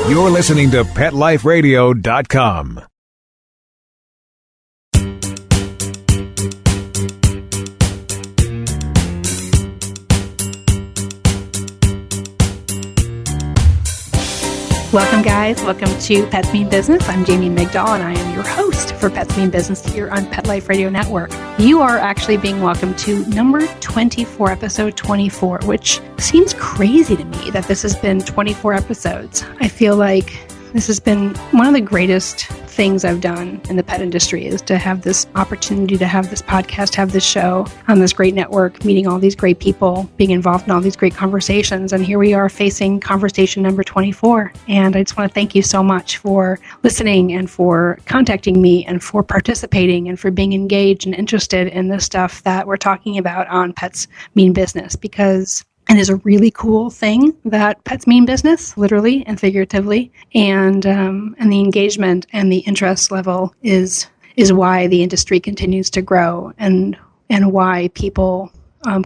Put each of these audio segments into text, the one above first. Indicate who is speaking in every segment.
Speaker 1: You're listening to PetLifeRadio.com.
Speaker 2: Welcome, guys. Welcome to Pets Mean Business. I'm Jamie Migdal, and I am your host for Pets Mean Business here on Pet Life Radio Network. You are actually being welcomed to number 24, episode 24, which seems crazy to me that this has been 24 episodes. I feel like this has been one of the greatest things I've done in the pet industry, is to have this opportunity to have this podcast, have this show on this great network, meeting all these great people, being involved in all these great conversations. And here we are facing conversation number 24. And I just want to thank you so much for listening and for contacting me and for participating and for being engaged and interested in the stuff that we're talking about on Pets Mean Business, because it is a really cool thing that pets mean business, literally and figuratively, and the engagement and the interest level is why the industry continues to grow, and why people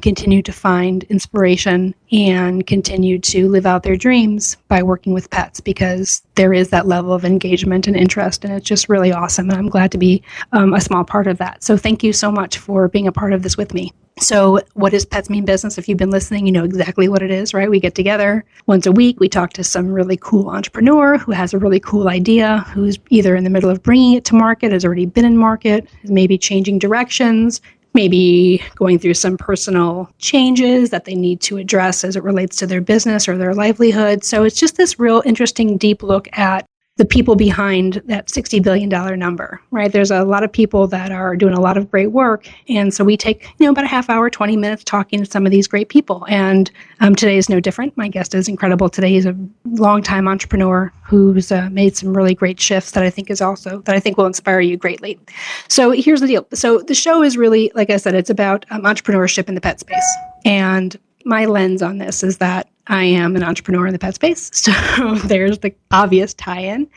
Speaker 2: continue to find inspiration and continue to live out their dreams by working with pets, because there is that level of engagement and interest, and it's just really awesome. And I'm glad to be a small part of that. So thank you so much for being a part of this with me. So what is Pets Mean Business? If you've been listening, you know exactly what it is, right? We get together once a week. We talk to some really cool entrepreneur who has a really cool idea, who's either in the middle of bringing it to market, has already been in market, is maybe changing directions, maybe going through some personal changes that they need to address as it relates to their business or their livelihood. So it's just this real interesting, deep look at the people behind that $60 billion number, right? There's a lot of people that are doing a lot of great work. And so we take, about a half hour, 20 minutes talking to some of these great people. And today is no different. My guest is incredible today. He's a longtime entrepreneur who's made some really great shifts that I think will inspire you greatly. So here's the deal. So the show is really, like I said, it's about entrepreneurship in the pet space. And my lens on this is that I am an entrepreneur in the pet space. So there's the obvious tie-in.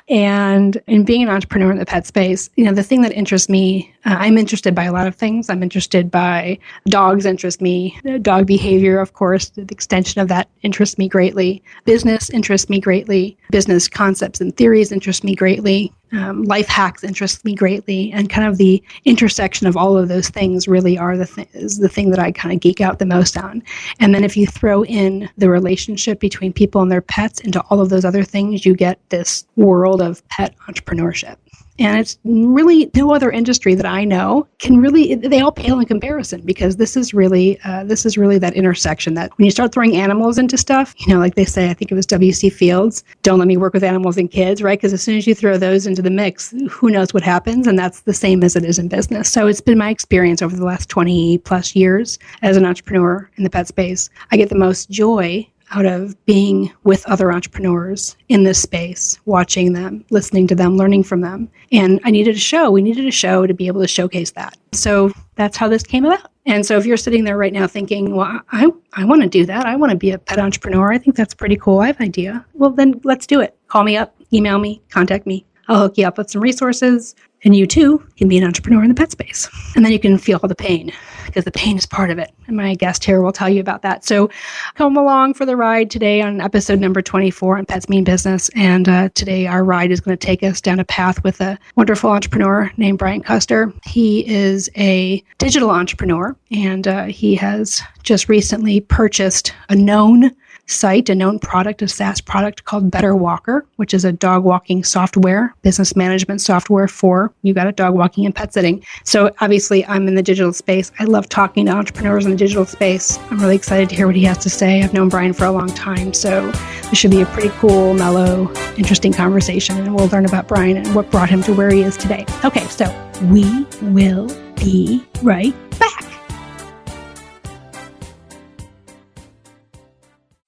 Speaker 2: And in being an entrepreneur in the pet space, the thing that interests me, I'm interested by a lot of things. I'm interested by dogs interest me. Dog behavior, of course, the extension of that interests me greatly. Business interests me greatly. Business concepts and theories interest me greatly. Life hacks interest me greatly. And kind of the intersection of all of those things really are is the thing that I kind of geek out the most on. And then if you throw in the relationship between people and their pets into all of those other things, you get this world of pet entrepreneurship. And it's really no other industry that I know they all pale in comparison, because this is really that intersection that when you start throwing animals into stuff, like they say, I think it was W.C. Fields, don't let me work with animals and kids, right? Because as soon as you throw those into the mix, who knows what happens? And that's the same as it is in business. So it's been my experience over the last 20 plus years as an entrepreneur in the pet space. I get the most joy out of being with other entrepreneurs in this space, watching them, listening to them, learning from them. And I needed a show. We needed a show to be able to showcase that. So that's how this came about. And so if you're sitting there right now thinking, well, I want to do that. I want to be a pet entrepreneur. I think that's pretty cool. I have an idea. Well, then let's do it. Call me up, email me, contact me. I'll hook you up with some resources. And you too can be an entrepreneur in the pet space. And then you can feel all the pain, because the pain is part of it. And my guest here will tell you about that. So come along for the ride today on episode number 24 on Pets Mean Business. And today our ride is going to take us down a path with a wonderful entrepreneur named Brian Koester. He is a digital entrepreneur, and he has just recently purchased a known product, a SaaS product called Better Walker, which is a dog walking software, business management software for dog walking and pet sitting. So obviously I'm in the digital space. I love talking to entrepreneurs in the digital space. I'm really excited to hear what he has to say. I've known Brian for a long time, so this should be a pretty cool, mellow, interesting conversation, and we'll learn about Brian and what brought him to where he is today. Okay, so we will be right back.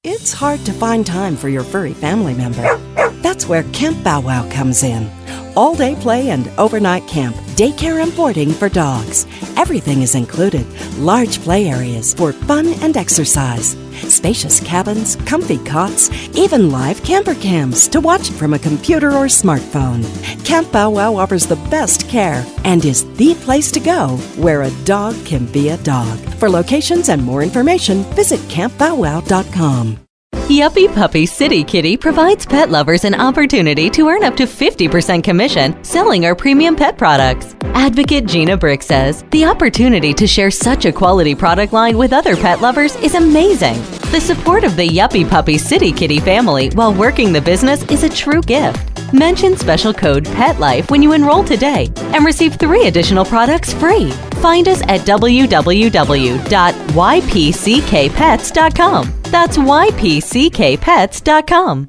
Speaker 3: It's hard to find time for your furry family member. That's where Camp Bow Wow comes in. All-day play and overnight camp, daycare and boarding for dogs. Everything is included. Large play areas for fun and exercise. Spacious cabins, comfy cots, even live camper cams to watch from a computer or smartphone. Camp Bow Wow offers the best care and is the place to go where a dog can be a dog. For locations and more information, visit campbowwow.com.
Speaker 4: Yuppie Puppy City Kitty provides pet lovers an opportunity to earn up to 50% commission selling our premium pet products. Advocate Gina Brick says, the opportunity to share such a quality product line with other pet lovers is amazing. The support of the Yuppie Puppy City Kitty family while working the business is a true gift. Mention special code PETLIFE when you enroll today and receive 3 additional products free. Find us at www.ypckpets.com. That's ypckpets.com.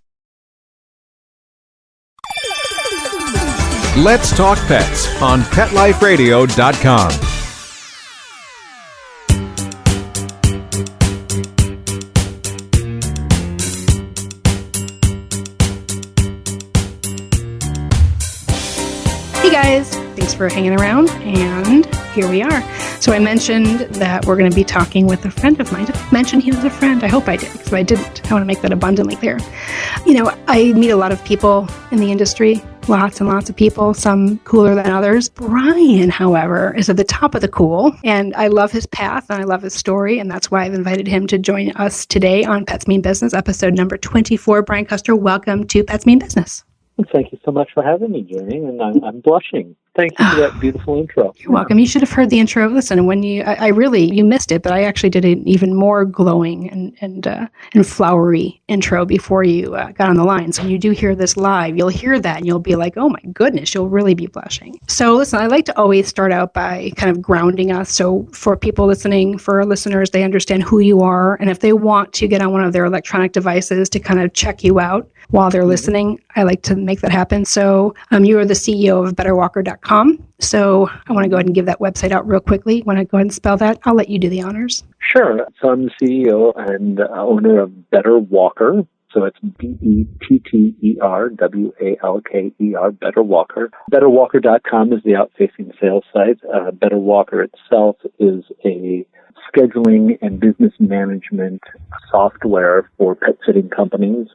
Speaker 1: Let's Talk Pets on PetLifeRadio.com.
Speaker 2: Hey guys, thanks for hanging around, and here we are. So I mentioned that we're going to be talking with a friend of mine. Did I mention he was a friend? I hope I did, because if I didn't, I want to make that abundantly clear. You know, I meet a lot of people in the industry, lots and lots of people, some cooler than others. Brian, however, is at the top of the cool, and I love his path, and I love his story, and that's why I've invited him to join us today on Pets Mean Business, episode number 24. Brian Koester, welcome to Pets Mean Business.
Speaker 5: Thank you so much for having me, Jenny, and I'm blushing. Thank you for that beautiful intro.
Speaker 2: You're welcome. You should have heard the intro. Listen, when you missed it, but I actually did an even more glowing and flowery intro before you got on the line. So when you do hear this live, you'll hear that and you'll be like, oh my goodness, you'll really be blushing. So listen, I like to always start out by kind of grounding us. So for people listening, for our listeners, they understand who you are. And if they want to get on one of their electronic devices to kind of check you out while they're listening, I like to make that happen. So you are the CEO of BetterWalker.com. So I want to go ahead and give that website out real quickly. Want to go ahead and spell that? I'll let you do the honors.
Speaker 5: Sure. So I'm the CEO and owner of Better Walker. So it's BetterWalker, Better Walker. BetterWalker.com is the out-facing sales site. Better Walker itself is a scheduling and business management software for pet sitting companies,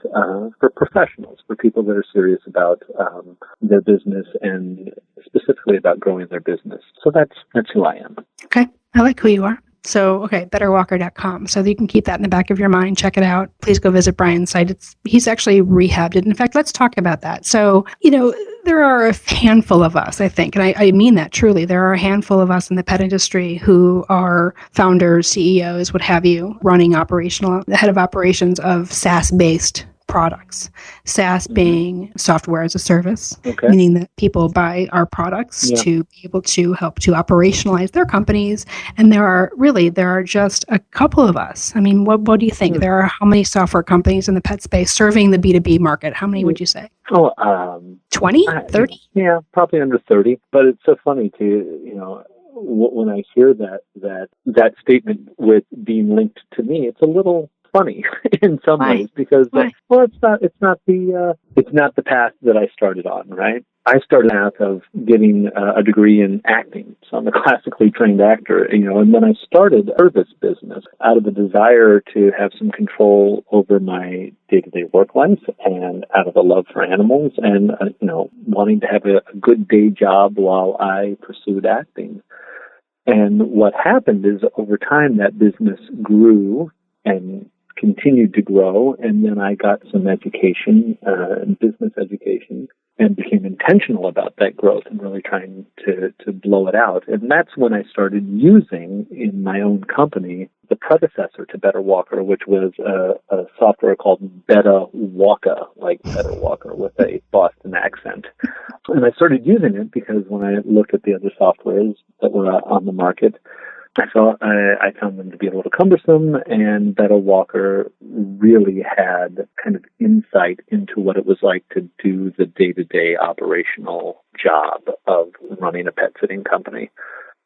Speaker 5: for professionals, for people that are serious about their business and specifically about growing their business. So that's who I am.
Speaker 2: Okay. I like who you are. So, okay, betterwalker.com. So you can keep that in the back of your mind. Check it out. Please go visit Brian's site. He's actually rehabbed it. In fact, let's talk about that. So, there are a handful of us, I think, and I mean that truly. There are a handful of us in the pet industry who are founders, CEOs, what have you, running the head of operations of SaaS-based products. SaaS being software as a service, meaning that people buy our products to be able to help to operationalize their companies. And there are just a couple of us. I mean, what do you think? There are how many software companies in the pet space serving the B2B market? How many would you say? 20, 30?
Speaker 5: Yeah, probably under 30. But it's so funny when I hear that statement with being linked to me, it's a little funny in some ways because it's not the path that I started on, right? I started out of getting a degree in acting, so I'm a classically trained actor, and then I started a service business out of a desire to have some control over my day-to-day work life and out of a love for animals and wanting to have a good day job while I pursued acting. And what happened is over time that business grew and continued to grow, and then I got some education, business education, and became intentional about that growth and really trying to blow it out. And that's when I started using in my own company the predecessor to Better Walker, which was a software called Better Walker, like Better Walker with a Boston accent. And I started using it because when I looked at the other softwares that were on the market, I found them to be a little cumbersome, and Better Walker really had kind of insight into what it was like to do the day-to-day operational job of running a pet sitting company.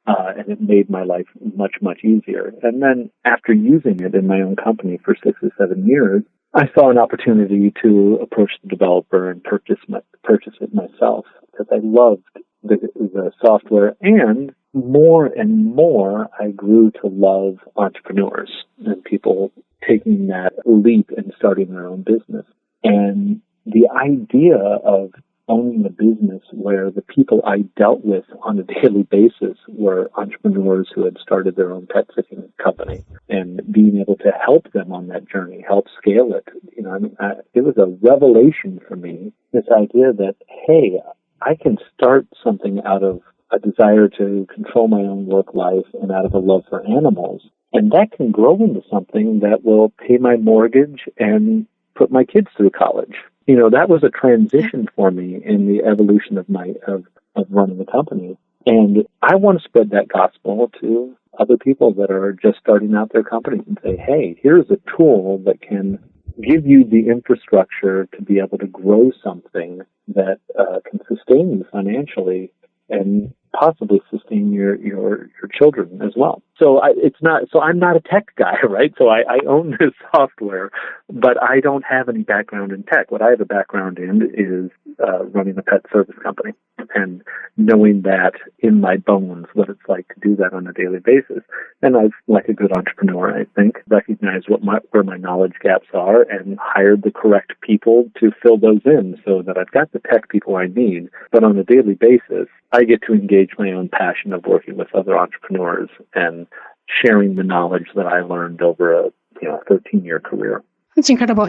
Speaker 5: And it made my life much, much easier. And then after using it in my own company for 6 or 7 years, I saw an opportunity to approach the developer and purchase it myself because I loved the software, and more I grew to love entrepreneurs and people taking that leap and starting their own business. And the idea of owning a business where the people I dealt with on a daily basis were entrepreneurs who had started their own pet sitting company, and being able to help them on that journey, help scale it. It was a revelation for me, this idea that, hey, I can start something out of a desire to control my own work life and out of a love for animals. And that can grow into something that will pay my mortgage and put my kids through college. That was a transition for me in the evolution of running the company. And I want to spread that gospel to other people that are just starting out their companies and say, hey, here's a tool that can give you the infrastructure to be able to grow something that can sustain you financially and possibly sustain your children as well. So I'm not a tech guy, right? So I own this software, but I don't have any background in tech. What I have a background in is running a pet service company and knowing that in my bones, what it's like to do that on a daily basis. And I've, like a good entrepreneur, I think, recognized where my knowledge gaps are and hired the correct people to fill those in so that I've got the tech people I need. But on a daily basis, I get to engage my own passion of working with other entrepreneurs and sharing the knowledge that I learned over a 13-year career.
Speaker 2: That's incredible.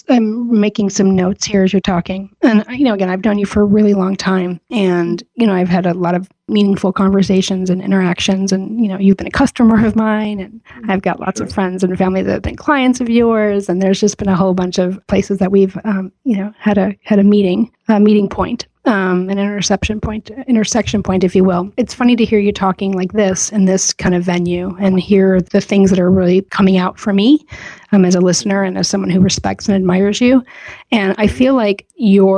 Speaker 2: I'm making some notes here as you're talking. And, again, I've known you for a really long time. And, I've had a lot of meaningful conversations and interactions. And, you've been a customer of mine. And I've got lots of friends and family that have been clients of yours. And there's just been a whole bunch of places that we've, had a meeting point. An intersection point, if you will. It's funny to hear you talking like this in this kind of venue and hear the things that are really coming out for me as a listener and as someone who respects and admires you. And I feel like you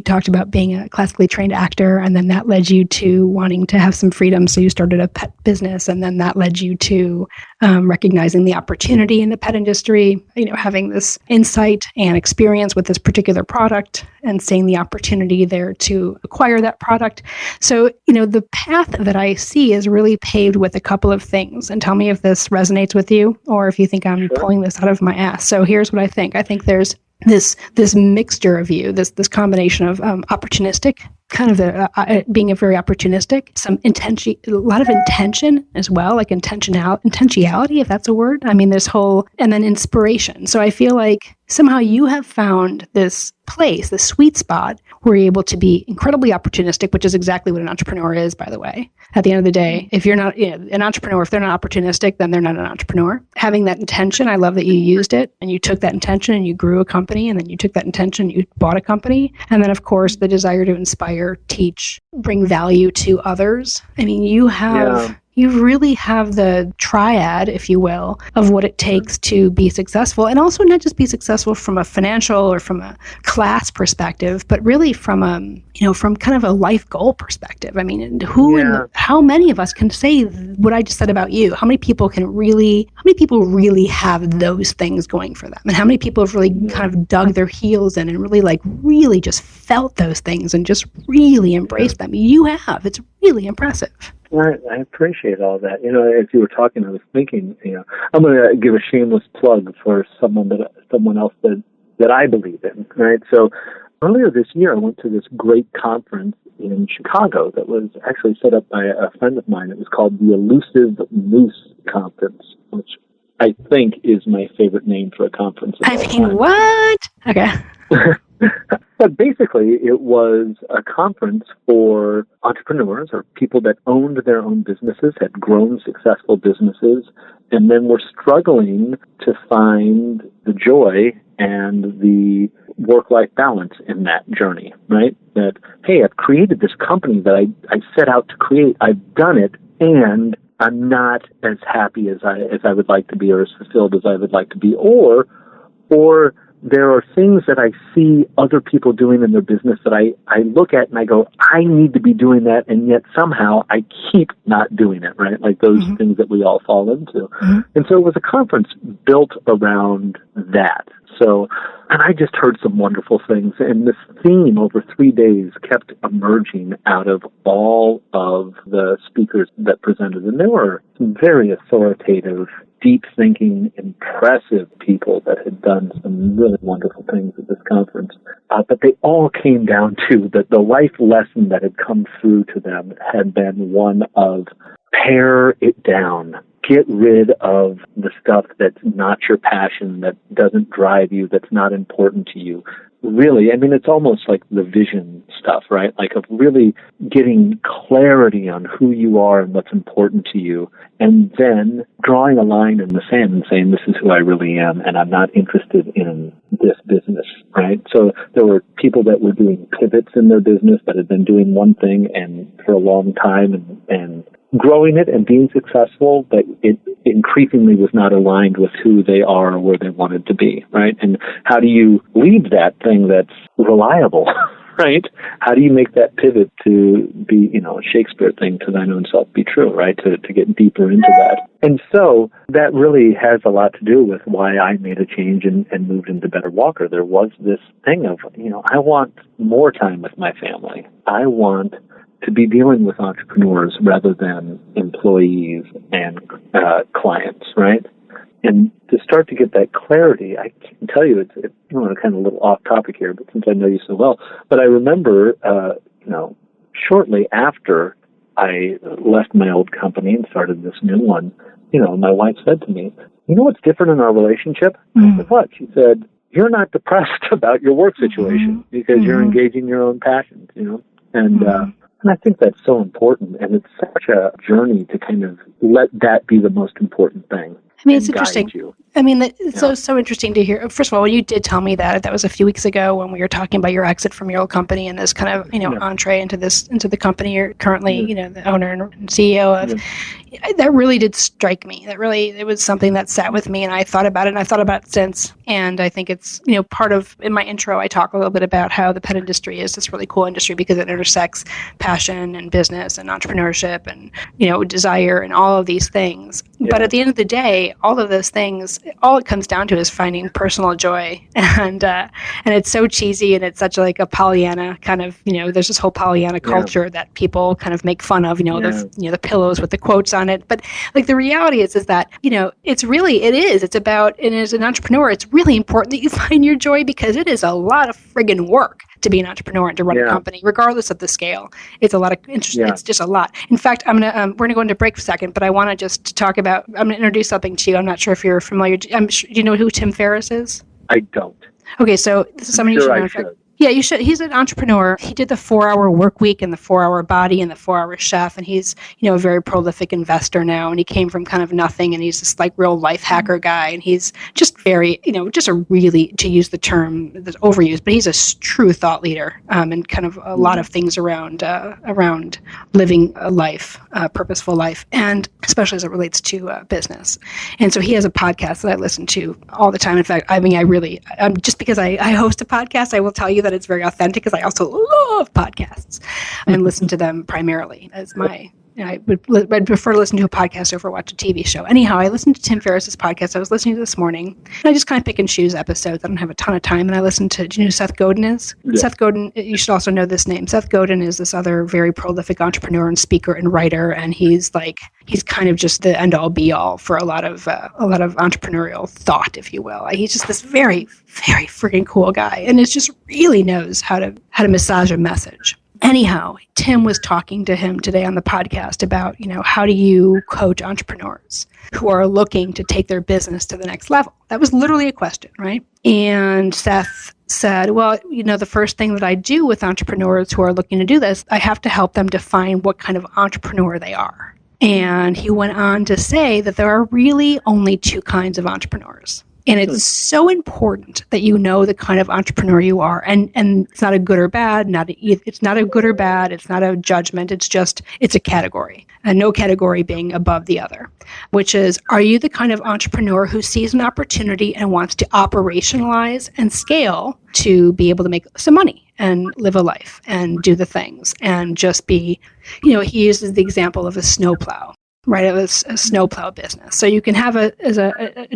Speaker 2: talked about being a classically trained actor, and then that led you to wanting to have some freedom. So you started a pet business, and then that led you to recognizing the opportunity in the pet industry, having this insight and experience with this particular product and seeing the opportunity there to acquire that product. So, the path that I see is really paved with a couple of things. And tell me if this resonates with you or if you think I'm pulling this out of my ass. So here's what I think. I think there's this mixture of you, this combination of opportunistic, kind of being a very opportunistic, some intention, a lot of intention as well, like intentionality, if that's a word. I mean, and then inspiration. So I feel like somehow you have found this place, this sweet spot where you're able to be incredibly opportunistic, which is exactly what an entrepreneur is, by the way. At the end of the day, if you're not an entrepreneur, if they're not opportunistic, then they're not an entrepreneur. Having that intention, I love that you used it and you took that intention and you grew a company, and then you took that intention, you bought a company. And then, of course, the desire to inspire, teach, bring value to others. I mean, you really have the triad, if you will, of what it takes to be successful, and also not just be successful from a financial or from a class perspective, but really from from kind of a life goal perspective. I mean, how many of us can say what I just said about you? How many people really have those things going for them? And how many people have really kind of dug their heels in and really just felt those things and just really embraced them? You have. It's really impressive.
Speaker 5: I appreciate all that. As you were talking, I was thinking, I'm going to give a shameless plug for someone else that I believe in, right? So earlier this year, I went to this great conference in Chicago that was actually set up by a friend of mine. It was called the Elusive Moose Conference, which I think is my favorite name for a conference.
Speaker 2: What? Okay.
Speaker 5: But basically, it was a conference for entrepreneurs or people that owned their own businesses, had grown successful businesses, and then were struggling to find the joy and the work-life balance in that journey, right? That, hey, I've created this company that I set out to create. I've done it, and I'm not as happy as I would like to be, or as fulfilled as I would like to be, or there are things that I see other people doing in their business that I look at and I go, I need to be doing that, and yet somehow I keep not doing it, right? Like those things that we all fall into. And so it was a conference built around that. So, and I just heard some wonderful things, and this theme over 3 days kept emerging out of all of the speakers that presented, and they were very authoritative deep thinking, impressive people that had done some really wonderful things at this conference. But they all came down to that the life lesson that had come through to them had been one of pare it down. Get rid of the stuff that's not your passion, that doesn't drive you, that's not important to you. Really, I mean, it's almost like the vision stuff, right? Like of really getting clarity on who you are and what's important to you, and then drawing a line in the sand and saying, this is who I really am, and I'm not interested in this business, right? So there were people that were doing pivots in their business that had been doing one thing and for a long time and growing it and being successful, but it increasingly was not aligned with who they are or where they wanted to be, right? And how do you leave that thing that's reliable, right? How do you make that pivot to be, a Shakespeare thing, to thine own self be true, right? To get deeper into that. And so that really has a lot to do with why I made a change and moved into Better Walker. There was this thing of, I want more time with my family. I want to be dealing with entrepreneurs rather than employees and clients, right? And to start to get that clarity, I can tell you, it's kind of a little off topic here, but since I know you so well, but I remember, shortly after I left my old company and started this new one, my wife said to me, you know what's different in our relationship? I said, what? She said, you're not depressed about your work situation because you're engaging your own passions, And I think that's so important, and it's such a journey to kind of let that be the most important thing.
Speaker 2: I mean, it's interesting. I mean, it's so interesting to hear. First of all, when you did tell me that was a few weeks ago when we were talking about your exit from your old company and this kind of, entree into the company you're currently, the owner and CEO of. That really did strike me. It was something that sat with me, and I thought about it, and I thought about it since. And I think it's, part of, in my intro, I talk a little bit about how the pet industry is this really cool industry because it intersects passion and business and entrepreneurship and, desire and all of these things. Yeah. But at the end of the day, all of those things, all it comes down to is finding personal joy. And it's so cheesy, and it's such like a Pollyanna kind of, there's this whole Pollyanna culture that people kind of make fun of, the pillows with the quotes on it. But like the reality is that, it's about, and as an entrepreneur, it's really important that you find your joy because it is a lot of friggin' work to be an entrepreneur and to run a company, regardless of the scale. It's a lot of interest. Yeah. It's just a lot. In fact, we're going to go into break for a second, but I want to just talk about, I'm going to introduce something to you. I'm not sure if you're familiar. Do you know who Tim Ferriss is?
Speaker 5: I don't.
Speaker 2: Okay, so this is someone you should know. Yeah, you should. He's an entrepreneur. He did the 4-Hour Work Week and the 4-Hour Body and the 4-Hour Chef, and he's, a very prolific investor now, and he came from kind of nothing, and he's this like real life hacker guy, and he's just very, just a really, to use the term that's overused, but he's a true thought leader, and kind of a lot of things around living a life, purposeful life, and especially as it relates to business. And so he has a podcast that I listen to all the time. In fact, just because I host a podcast, I will tell you that it's very authentic because I also love podcasts and listen to them primarily as my I'd prefer to listen to a podcast over watch a TV show. Anyhow, I listened to Tim Ferriss's podcast. I was listening to this morning, and I just kind of pick and choose episodes. I don't have a ton of time, and I listened to, do you know who Seth Godin is? Yeah. Seth Godin, you should also know this name. Seth Godin is this other very prolific entrepreneur and speaker and writer, and he's kind of just the end-all, be-all for a lot of entrepreneurial thought, if you will. He's just this very, very freaking cool guy, and it just really knows how to massage a message. Anyhow, Tim was talking to him today on the podcast about, how do you coach entrepreneurs who are looking to take their business to the next level? That was literally a question, right? And Seth said, well, the first thing that I do with entrepreneurs who are looking to do this, I have to help them define what kind of entrepreneur they are. And he went on to say that there are really only two kinds of entrepreneurs. And it's so important that you know the kind of entrepreneur you are. And it's not a good or bad, it's not a good or bad, it's not a judgment, it's a category. And no category being above the other, which is, are you the kind of entrepreneur who sees an opportunity and wants to operationalize and scale to be able to make some money and live a life and do the things and just be, he uses the example of a snowplow. Right, it was a snowplow business. So you can have an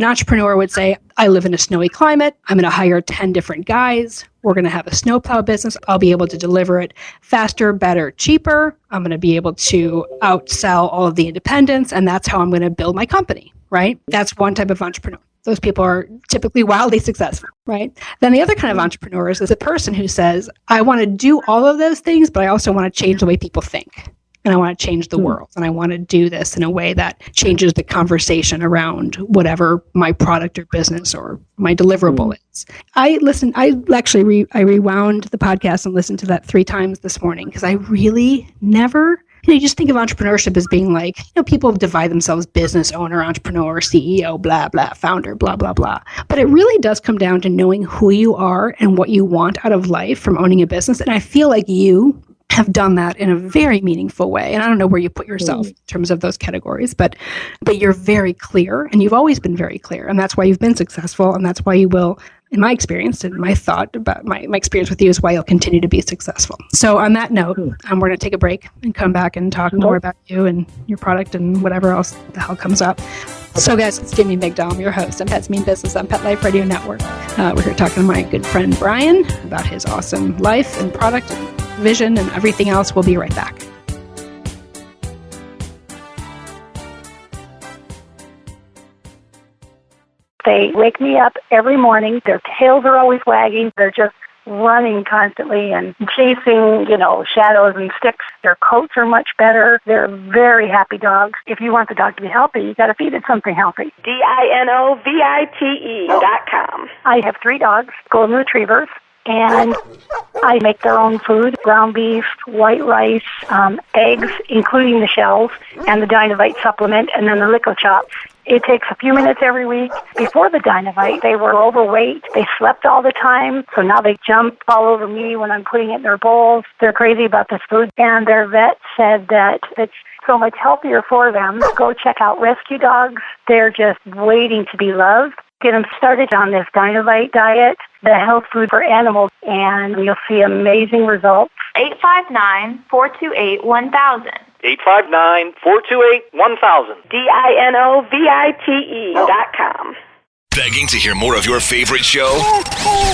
Speaker 2: entrepreneur would say, I live in a snowy climate. I'm going to hire 10 different guys. We're going to have a snowplow business. I'll be able to deliver it faster, better, cheaper. I'm going to be able to outsell all of the independents, and that's how I'm going to build my company. right? That's one type of entrepreneur. Those people are typically wildly successful, right? Then the other kind of entrepreneur is a person who says, I want to do all of those things, but I also want to change the way people think. And I want to change the world. And I want to do this in a way that changes the conversation around whatever my product or business or my deliverable is. I rewound the podcast and listened to that 3 times this morning because I really never, you just think of entrepreneurship as being like, people divide themselves business owner, entrepreneur, CEO, blah, blah, founder, blah, blah, blah. But it really does come down to knowing who you are and what you want out of life from owning a business. And I feel like you have done that in a very meaningful way. And I don't know where you put yourself in terms of those categories, but you're very clear, and you've always been very clear. And that's why you've been successful. And that's why you will, in my experience and my thought about my experience with you, is why you'll continue to be successful. So on that note, we're going to take a break and come back and talk more about you and your product and whatever else the hell comes up. So guys, it's Jamie Migdal. I'm your host on Pets Mean Business on Pet Life Radio Network. We're here talking to my good friend Brian about his awesome life and product and vision and everything else. We'll be right back.
Speaker 6: They wake me up every morning. Their tails are always wagging. They're just running constantly and chasing, shadows and sticks. Their coats are much better. They're very happy dogs. If you want the dog to be healthy, you got to feed it something healthy. DINOVITE.com. I have 3 dogs, golden retrievers, and I make their own food, ground beef, white rice, eggs, including the shells, and the Dynovite supplement, and then the Lico Chops. It takes a few minutes every week. Before the Dynovite, they were overweight. They slept all the time, so now they jump all over me when I'm putting it in their bowls. They're crazy about this food, and their vet said that it's so much healthier for them. Go check out Rescue Dogs. They're just waiting to be loved. Get them started on this Dynovite diet, the health food for animals, and you'll see amazing results.
Speaker 7: 859-428-1000.
Speaker 6: 859-428-1000. DINOVITE.com.
Speaker 8: Begging to hear more of your favorite show?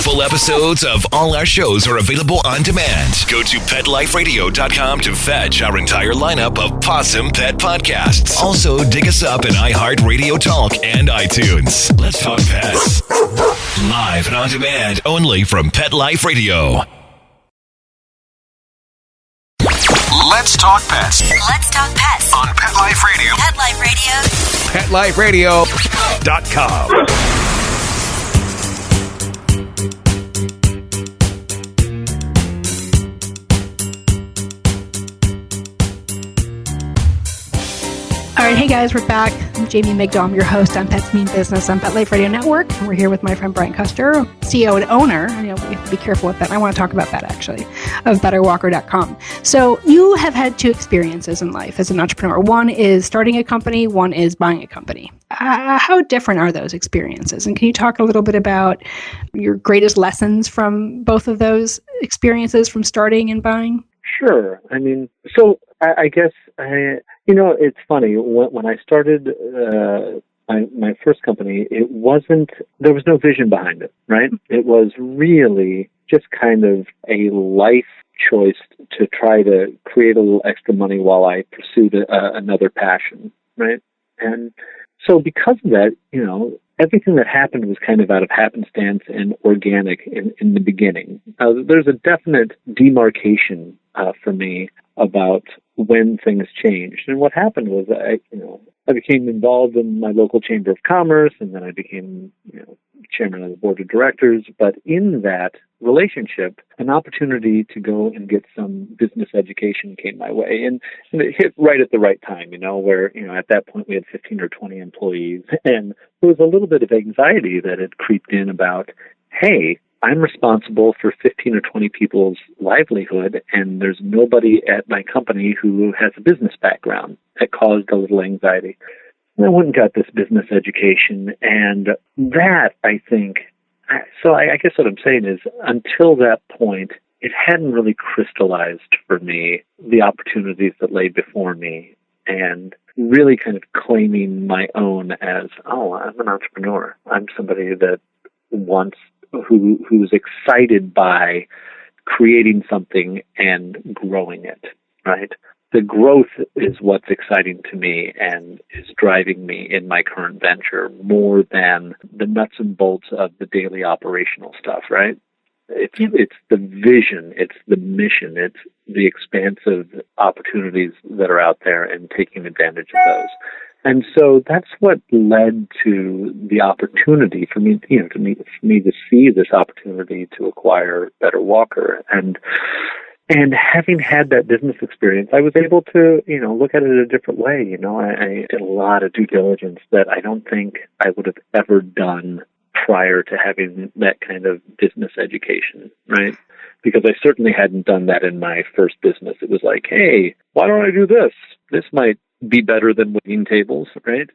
Speaker 8: Full episodes of all our shows are available on demand. Go to PetLifeRadio.com to fetch our entire lineup of Possum Pet podcasts. Also, dig us up in iHeartRadio Talk and iTunes. Let's talk pets. Live and on demand only from Pet Life Radio.
Speaker 9: Let's talk pets.
Speaker 10: Let's talk pets
Speaker 9: On Pet Life Radio.
Speaker 10: Pet Life Radio.
Speaker 1: PetLifeRadio.com.
Speaker 2: All right, hey guys, we're back. I'm Jamie Migdal. I'm your host on Pets Mean Business on Pet Life Radio Network. And we're here with my friend Brian Koester, CEO and owner. We have to be careful with that. I want to talk about that actually, of BetterWalker.com. So you have had 2 experiences in life as an entrepreneur. One is starting a company. One is buying a company. How different are those experiences? And can you talk a little bit about your greatest lessons from both of those experiences, from starting and buying?
Speaker 5: Sure. I guess, it's funny. When I started my first company, there was no vision behind it, right? It was really just kind of a life choice to try to create a little extra money while I pursued another passion, right? And so because of that, everything that happened was kind of out of happenstance and organic in the beginning. There's a definite demarcation for me about when things changed. And what happened was I became involved in my local chamber of commerce, and then I became, chairman of the board of directors. But in that relationship, an opportunity to go and get some business education came my way. And it hit right at the right time, where, at that point we had 15 or 20 employees. And there was a little bit of anxiety that had creeped in about, hey, I'm responsible for 15 or 20 people's livelihood, and there's nobody at my company who has a business background. That caused a little anxiety. And I went and got this business education, and that, I think, so I guess what I'm saying is, until that point, it hadn't really crystallized for me the opportunities that lay before me, and really kind of claiming my own as, I'm an entrepreneur. I'm somebody that who's excited by creating something and growing it, right? the growth is what's exciting to me and is driving me in my current venture more than the nuts and bolts of the daily operational stuff, right? It's the vision, it's the mission, it's the expansive opportunities that are out there and taking advantage of those. And so that's what led to the opportunity for me, for me to see this opportunity to acquire Better Walker. And having had that business experience, I was able to, look at it a different way. I did a lot of due diligence that I don't think I would have ever done prior to having that kind of business education, right? Because I certainly hadn't done that in my first business. It was like, hey, why don't I do this? This might be better than waiting tables, right?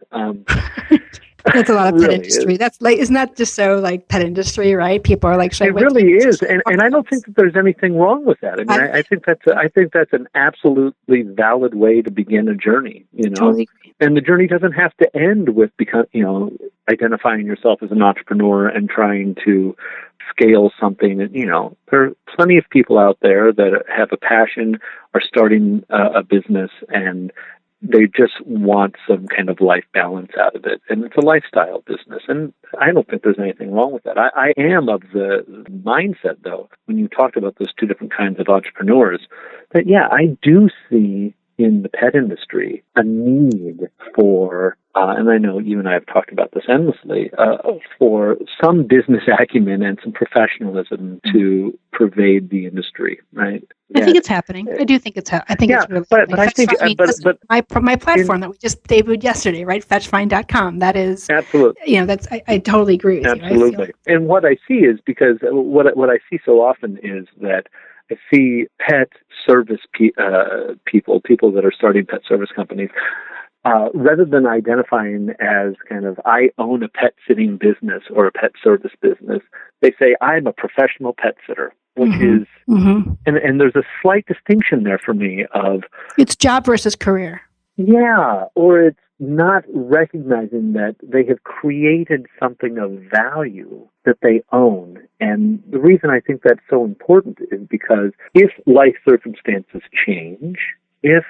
Speaker 2: That's a lot of pet
Speaker 5: really
Speaker 2: industry.
Speaker 5: Is.
Speaker 2: That's like, isn't that just so like pet industry, right? People are like,
Speaker 5: it really is, and I don't think that there's anything wrong with that. I mean, I think that's an absolutely valid way to begin a journey.
Speaker 2: Totally agree.
Speaker 5: And the journey doesn't have to end with identifying yourself as an entrepreneur and trying to scale something. There are plenty of people out there that have a passion, are starting a business, and they just want some kind of life balance out of it. And it's a lifestyle business. And I don't think there's anything wrong with that. I am of the mindset, though, when you talked about those two different kinds of entrepreneurs, that, I do see in the pet industry a need for, and I know you and I have talked about this endlessly, for some business acumen and some professionalism to pervade the industry, right?
Speaker 2: I think it's happening. I do think it's happening. I think it's really happening.
Speaker 5: But I think,
Speaker 2: my platform that we just debuted yesterday, right? Fetchfind.com. That is
Speaker 5: absolutely.
Speaker 2: I totally agree with you.
Speaker 5: Absolutely. And what I see is, because what I see so often is that I see pet service people that are starting pet service companies, rather than identifying as kind of, I own a pet sitting business or a pet service business, they say, I'm a professional pet sitter, which is, and there's a slight distinction there for me of,
Speaker 2: it's job versus career.
Speaker 5: Yeah, or it's not recognizing that they have created something of value that they own. And the reason I think that's so important is because if life circumstances change, if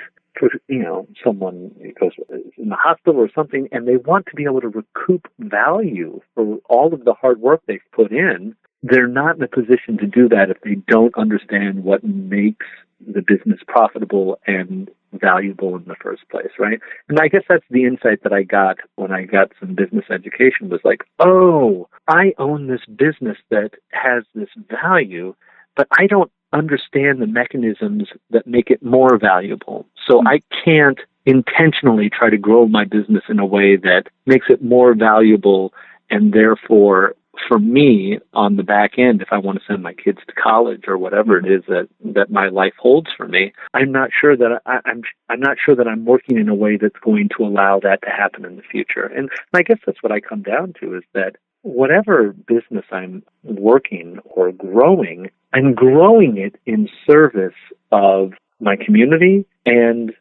Speaker 5: someone goes in the hospital or something, and they want to be able to recoup value for all of the hard work they've put in, they're not in a position to do that if they don't understand what makes the business profitable and valuable in the first place, right? And I guess that's the insight that I got when I got some business education, was like, oh, I own this business that has this value, but I don't understand the mechanisms that make it more valuable. So I can't intentionally try to grow my business in a way that makes it more valuable, and therefore, for me, on the back end, if I want to send my kids to college or whatever it is that my life holds for me, I'm not sure that I'm not sure that I'm working in a way that's going to allow that to happen in the future. And I guess that's what I come down to, is that whatever business I'm working or growing, I'm growing it in service of my community and,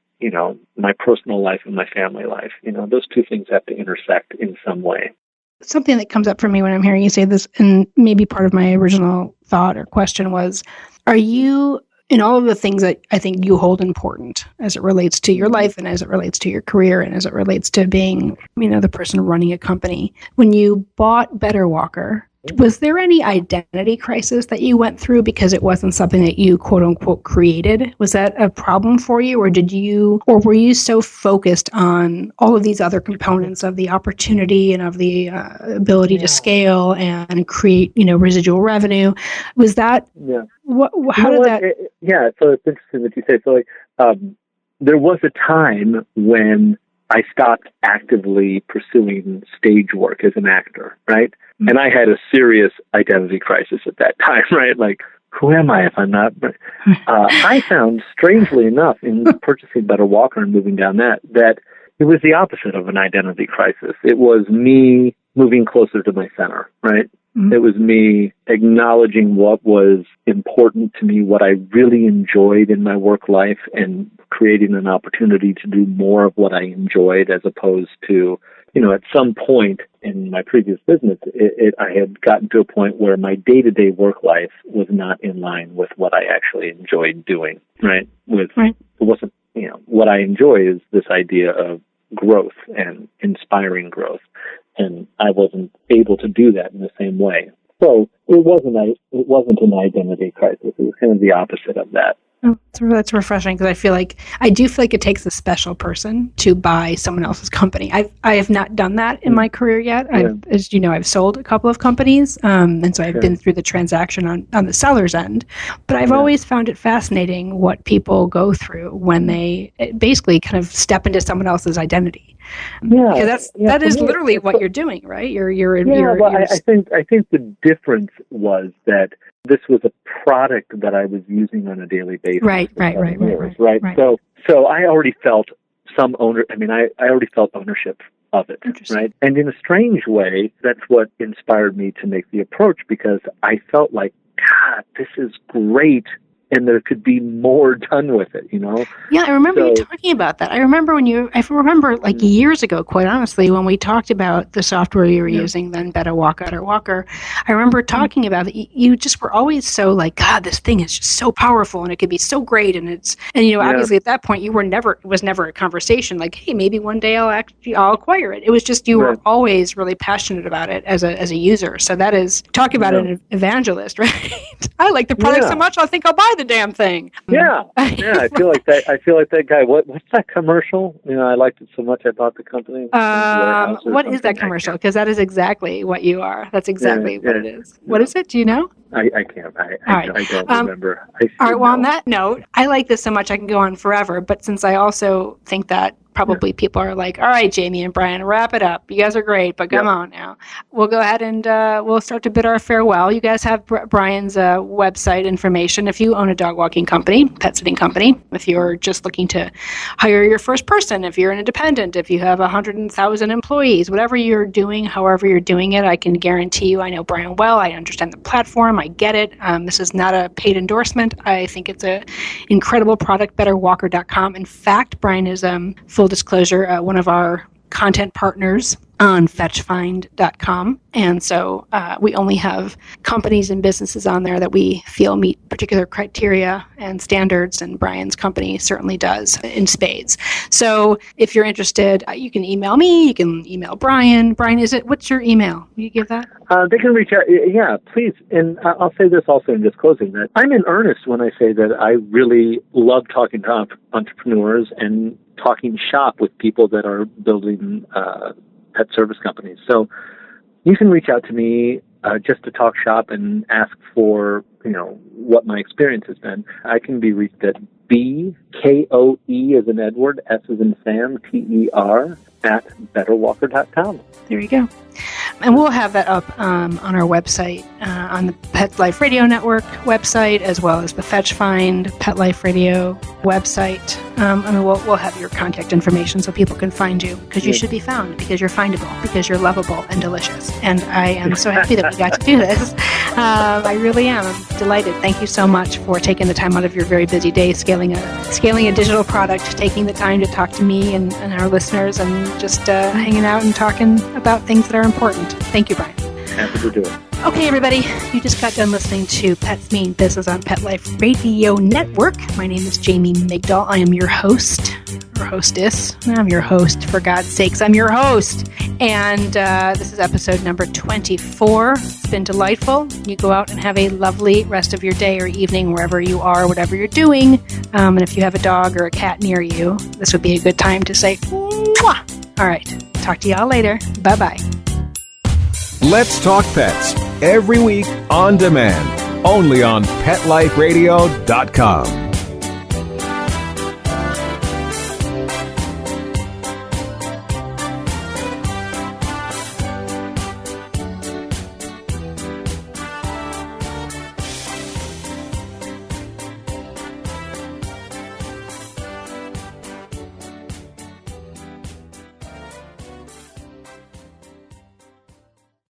Speaker 5: my personal life and my family life. Those two things have to intersect in some way.
Speaker 2: Something that comes up for me when I'm hearing you say this, and maybe part of my original thought or question was, are you, in all of the things that I think you hold important as it relates to your life and as it relates to your career and as it relates to being, the person running a company, when you bought Better Walker, was there any identity crisis that you went through because it wasn't something that you quote unquote created? Was that a problem for you, or were you so focused on all of these other components of the opportunity and of the ability to scale and create, residual revenue? Was that, how did that?
Speaker 5: So it's interesting that you say, so there was a time when I stopped actively pursuing stage work as an actor, right? Mm-hmm. And I had a serious identity crisis at that time, right? Like, who am I if I'm not? I found, strangely enough, in purchasing Better Walker and moving down that it was the opposite of an identity crisis. It was me moving closer to my center, right? Mm-hmm. It was me acknowledging what was important to me, what I really enjoyed in my work life, and creating an opportunity to do more of what I enjoyed, as opposed to, at some point in my previous business, I had gotten to a point where my day-to-day work life was not in line with what I actually enjoyed doing, right? It wasn't, what I enjoy is this idea of growth and inspiring growth. And I wasn't able to do that in the same way. So it wasn't an identity crisis. It was kind of the opposite of that.
Speaker 2: Oh, that's refreshing, because I do feel like it takes a special person to buy someone else's company. I have not done that in my career yet.
Speaker 5: Yeah.
Speaker 2: As you know, I've sold a couple of companies, and so I've been through the transaction on the seller's end. But I've always found it fascinating what people go through when they basically kind of step into someone else's identity.
Speaker 5: Yeah,
Speaker 2: because that is literally what you're doing, right?
Speaker 5: I think the difference was that this was a product that I was using on a daily basis. Right. So I already felt some I already felt ownership of it, right? And in a strange way, that's what inspired me to make the approach, because I felt like, God, this is great. And there could be more done with it, you know? Yeah,
Speaker 2: I remember you talking about that. I remember like years ago, quite honestly, when we talked about the software you were using, then Beta Walker. I remember talking about it. You just were always so like, God, this thing is just so powerful and it could be so great. And obviously at that point, it was never a conversation like, hey, maybe one day I'll acquire it. It was just, you were always really passionate about it as a user. So that is, talk about an evangelist, right? I like the product so much, I think I'll buy the damn thing.
Speaker 5: Yeah. I feel like that guy. What's that commercial? I liked it so much I bought the company.
Speaker 2: What is that commercial? Because that is exactly what you are. That's exactly what it is. Yeah. What is it? Do you know?
Speaker 5: I can't. I don't remember.
Speaker 2: All right. Well, on that note, I like this so much I can go on forever. But since I also think that probably people are like, all right, Jamie and Brian, wrap it up. You guys are great, but come on now. We'll go ahead and we'll start to bid our farewell. You guys have Brian's website information. If you own a dog walking company, pet sitting company, if you're just looking to hire your first person, if you're an independent, if you have 100,000 employees, whatever you're doing, however you're doing it, I can guarantee you, I know Brian well. I understand the platform. I get it. This is not a paid endorsement. I think it's an incredible product, betterwalker.com. In fact, Brian is full disclosure, one of our content partners on fetchfind.com. And so we only have companies and businesses on there that we feel meet particular criteria and standards, and Brian's company certainly does in spades. So if you're interested, you can email me, you can email Brian. Brian, what's your email? Will you give that?
Speaker 5: They can reach out. Yeah, please. And I'll say this also in just closing, that I'm in earnest when I say that I really love talking to entrepreneurs and talking shop with people that are building pet service companies. So you can reach out to me just to talk shop and ask for, what my experience has been. I can be reached at BKOE as in Edward, S as in Sam, TER at betterwalker.com.
Speaker 2: There you go. And we'll have that up on our website, on the Pet Life Radio Network website, as well as the Fetch Find Pet Life Radio website. We'll have your contact information so people can find you, because you should be found, because you're findable, because you're lovable and delicious. And I am so happy that we got to do this. I really am. I'm delighted. Thank you so much for taking the time out of your very busy day, scaling a digital product, taking the time to talk to me and our listeners, and just hanging out and talking about things that are important. Thank you, Brian.
Speaker 5: Happy to do it.
Speaker 2: Okay, everybody, you just got done listening to Pets Mean Business on Pet Life Radio Network. My name is Jamie Migdal. I am your host, or hostess. I'm your host, for God's sakes. I'm your host. And this is episode number 24. It's been delightful. You go out and have a lovely rest of your day or evening, wherever you are, whatever you're doing. And if you have a dog or a cat near you, this would be a good time to say, mwah. All right. Talk to y'all later. Bye-bye.
Speaker 1: Let's Talk Pets, every week on demand, only on PetLifeRadio.com.